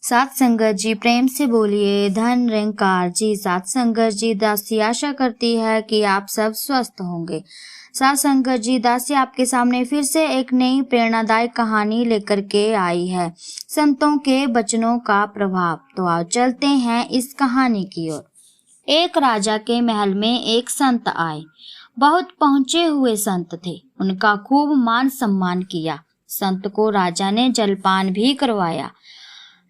सात संगत जी प्रेम से बोलिए धन निरंकार जी। सात संगत जी दासी आशा करती है कि आप सब स्वस्थ होंगे। सात संगत जी दासी आपके सामने फिर से एक नई प्रेरणादायक कहानी लेकर के आई है, संतों के वचनों का प्रभाव। तो आओ चलते हैं इस कहानी की ओर। एक राजा के महल में एक संत आए। बहुत पहुंचे हुए संत थे। उनका खूब मान सम्मान किया। संत को राजा ने जलपान भी करवाया।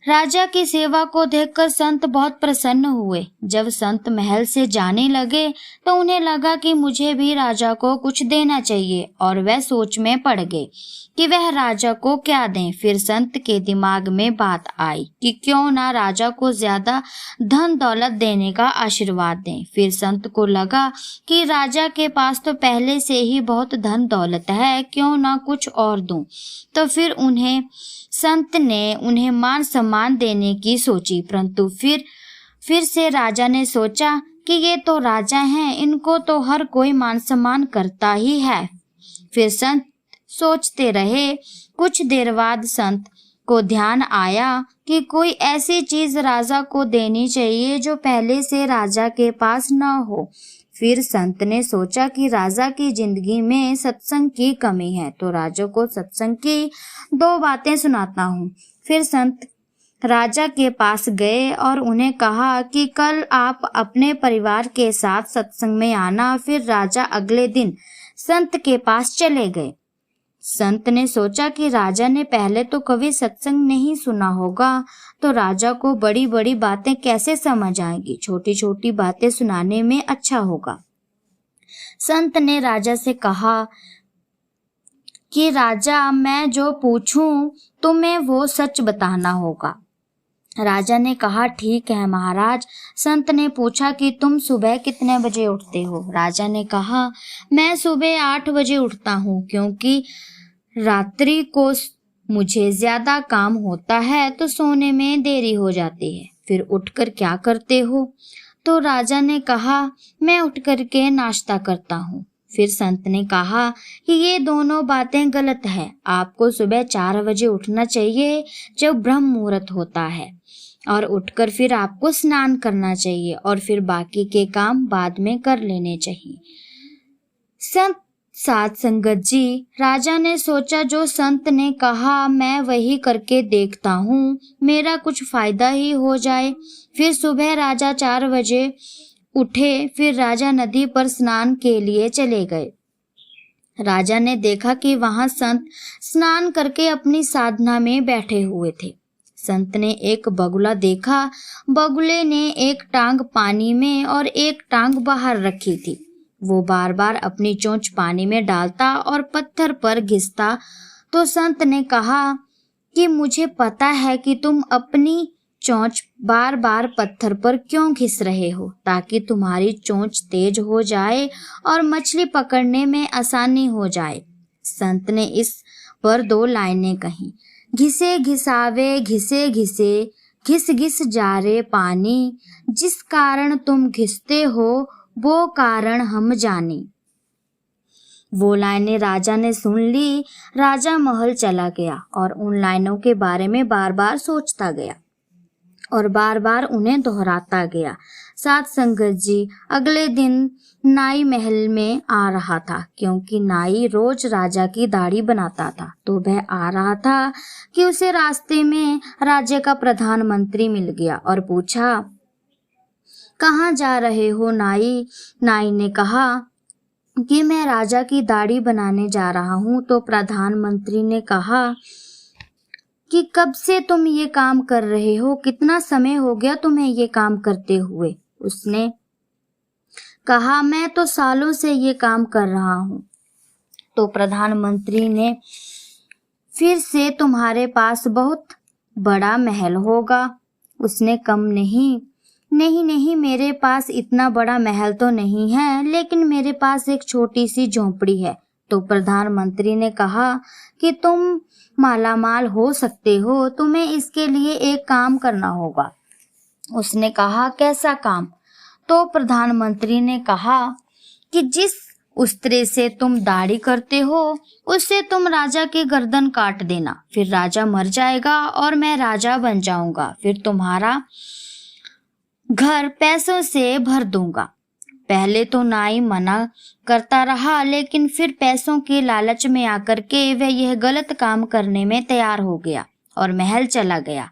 राजा की सेवा को देखकर संत बहुत प्रसन्न हुए। जब संत महल से जाने लगे तो उन्हें लगा कि मुझे भी राजा को कुछ देना चाहिए, और वह सोच में पड़ गए कि वह राजा को क्या दें। फिर संत के दिमाग में बात आई कि क्यों ना राजा को ज्यादा धन दौलत देने का आशीर्वाद दें। फिर संत को लगा कि राजा के पास तो पहले से ही बहुत धन दौलत है, क्यों ना कुछ और दूं। तो फिर संत ने उन्हें मान सम्मान देने की सोची, परंतु फिर से राजा ने सोचा कि ये तो राजा हैं, इनको तो हर कोई मान सम्मान करता ही है। फिर संत सोचते रहे। कुछ देर बाद संत को ध्यान आया कि कोई ऐसी चीज राजा को देनी चाहिए जो पहले से राजा के पास न हो। फिर संत ने सोचा कि राजा की जिंदगी में सत्संग की कमी है, तो राजा को सत्संग की 2 बातें सुनाता हूँ। फिर संत राजा के पास गए और उन्हें कहा कि कल आप अपने परिवार के साथ सत्संग में आना। फिर राजा अगले दिन संत के पास चले गए। संत ने सोचा कि राजा ने पहले तो कभी सत्संग नहीं सुना होगा, तो राजा को बड़ी बड़ी बातें कैसे समझ आएंगी। छोटी छोटी बातें सुनाने में अच्छा होगा। संत ने राजा से कहा कि राजा, मैं जो पूछूं तुम्हें वो सच बताना होगा। राजा ने कहा ठीक है महाराज। संत ने पूछा कि तुम सुबह कितने बजे उठते हो। राजा ने कहा मैं सुबह 8 बजे उठता हूँ, क्योंकि रात्रि को मुझे ज्यादा काम होता है तो सोने में देरी हो जाती है। फिर उठकर क्या करते हो? तो राजा ने कहा मैं उठकर के नाश्ता करता हूँ। फिर संत ने कहा कि ये दोनों बातें गलत है। आपको सुबह 4 बजे उठना चाहिए जब ब्रह्म मुहूर्त होता है, और उठकर फिर आपको स्नान करना चाहिए, और फिर बाकी के काम बाद में कर लेने चाहिए। सात संगत जी, राजा ने सोचा जो संत ने कहा मैं वही करके देखता हूँ, मेरा कुछ फायदा ही हो जाए। फिर सुबह राजा 4 बजे उठे। फिर राजा नदी पर स्नान के लिए चले गए। राजा ने देखा कि वहां संत स्नान करके अपनी साधना में बैठे हुए थे। संत ने एक बगुला देखा। बगुले ने एक टांग पानी में और एक टांग बाहर रखी थी। वो बार बार अपनी चोंच पानी में डालता और पत्थर पर घिसता। तो संत ने कहा कि मुझे पता है कि तुम अपनी चोंच बार बार पत्थर पर क्यों घिस रहे हो, ताकि तुम्हारी चोंच तेज हो जाए और मछली पकड़ने में आसानी हो जाए। संत ने इस पर 2 लाइनें कही, घिसे घिसावे घिसे घिसे घिस घिस जा रे पानी, जिस कारण तुम घिसते हो वो कारण हम जाने। वो लाइनें राजा ने सुन ली। राजा महल चला गया और उन लाइनों के बारे में बार बार सोचता गया और बार बार उन्हें दोहराता गया। सात संगत जी, अगले दिन नाई महल में आ रहा था, क्योंकि नाई रोज राजा की दाढ़ी बनाता था। तो वह आ रहा था कि उसे रास्ते में राज्य का प्रधानमंत्री मिल गया और पूछा कहाँ जा रहे हो नाई? नाई ने कहा कि मैं राजा की दाढ़ी बनाने जा रहा हूँ। तो प्रधानमंत्री ने कहा कि कब से तुम ये काम कर रहे हो? कितना समय हो गया तुम्हें ये काम करते हुए? उसने कहा मैं तो सालों से ये काम कर रहा हूँ। तो प्रधानमंत्री ने फिर से तुम्हारे पास बहुत बड़ा महल होगा। उसने कम नहीं, मेरे पास इतना बड़ा महल तो नहीं है, लेकिन मेरे पास एक छोटी सी झोंपड़ी है। तो प्रधानमंत्री ने कहा कि तुम मालामाल हो सकते हो, तुम्हें इसके लिए एक काम करना होगा। उसने कहा कैसा काम? तो प्रधानमंत्री ने कहा कि जिस उस तरह से तुम दाढ़ी करते हो, उससे तुम राजा की गर्दन काट देना, फिर राजा मर जाएगा और मैं राजा बन जाऊंगा, फिर तुम्हारा घर पैसों से भर दूंगा। पहले तो नाई मना करता रहा, लेकिन फिर पैसों के लालच में आकर के वह यह गलत काम करने में तैयार हो गया और महल चला गया।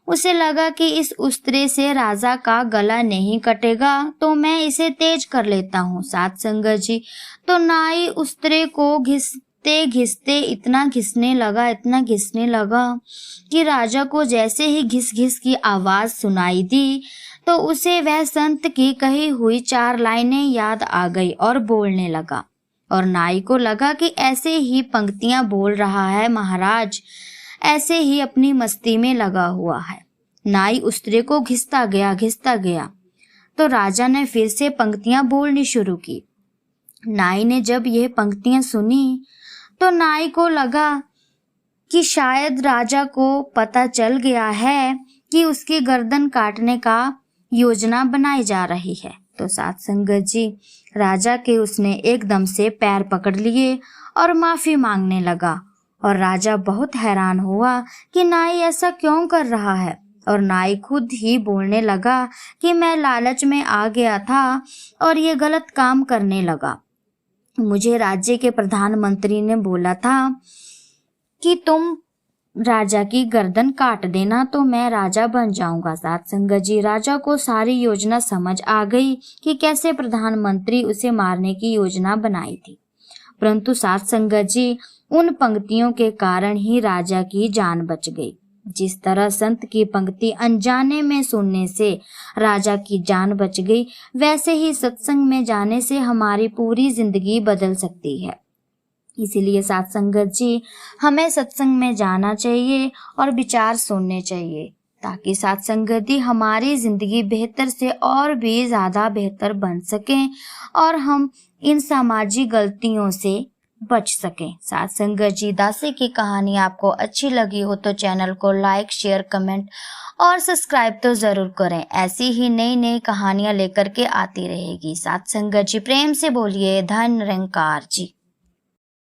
उसे लगा कि इस उस्तरे से राजा का गला नहीं कटेगा, तो मैं इसे तेज कर लेता हूँ। सात संगत जी, तो नाई उस्तरे को घिसते घिसते इतना घिसने लगा कि राजा को जैसे ही घिस घिस की आवाज सुनाई दी, तो उसे वह संत की कही हुई 4 लाइनें याद आ गई और बोलने लगा। और नाई को लगा कि ऐसे ही पंक्तियां बोल रहा है महाराज, ऐसे ही अपनी मस्ती में लगा हुआ है। नाई उस्तरे को घिसता गया तो राजा ने फिर से पंक्तियां बोलनी शुरू की। नाई ने जब यह पंक्तियां सुनी तो नाई को लगा कि शायद राजा को पता चल गया है कि उसकी गर्दन काटने का योजना बनाई जा रही है। तो सात संगत जी, राजा के उसने एकदम से पैर पकड़ लिए और माफी मांगने लगा। और राजा बहुत हैरान हुआ कि नाई ऐसा क्यों कर रहा है। और नाई खुद ही बोलने लगा कि मैं लालच में आ गया था और ये गलत काम करने लगा। मुझे राज्य के प्रधानमंत्री ने बोला था कि तुम राजा की गर्दन काट देना, तो मैं राजा बन जाऊंगा। सात संगत जी, राजा को सारी योजना समझ आ गई कि कैसे प्रधानमंत्री उसे मारने की योजना बनाई थी। परंतु सात संगत जी, उन पंक्तियों के कारण ही राजा की जान बच गई। जिस तरह संत की पंक्ति अनजाने में सुनने से राजा की जान बच गई, वैसे ही सत्संग में जाने से हमारी पूरी जिंदगी बदल सकती है। इसीलिए सात संगत जी, हमें सत्संग में जाना चाहिए और विचार सुनने चाहिए, ताकि सात संगत जी हमारी जिंदगी बेहतर से और भी ज्यादा बेहतर बन सके और हम इन सामाजिक गलतियों से बच सकें। सात संगत जी, दासी की कहानी आपको अच्छी लगी हो तो चैनल को लाइक, शेयर, कमेंट और सब्सक्राइब तो जरूर करें। ऐसी ही नई नई कहानियां लेकर के आती रहेगी। सात संगत जी, प्रेम से बोलिए धन निरंकार जी।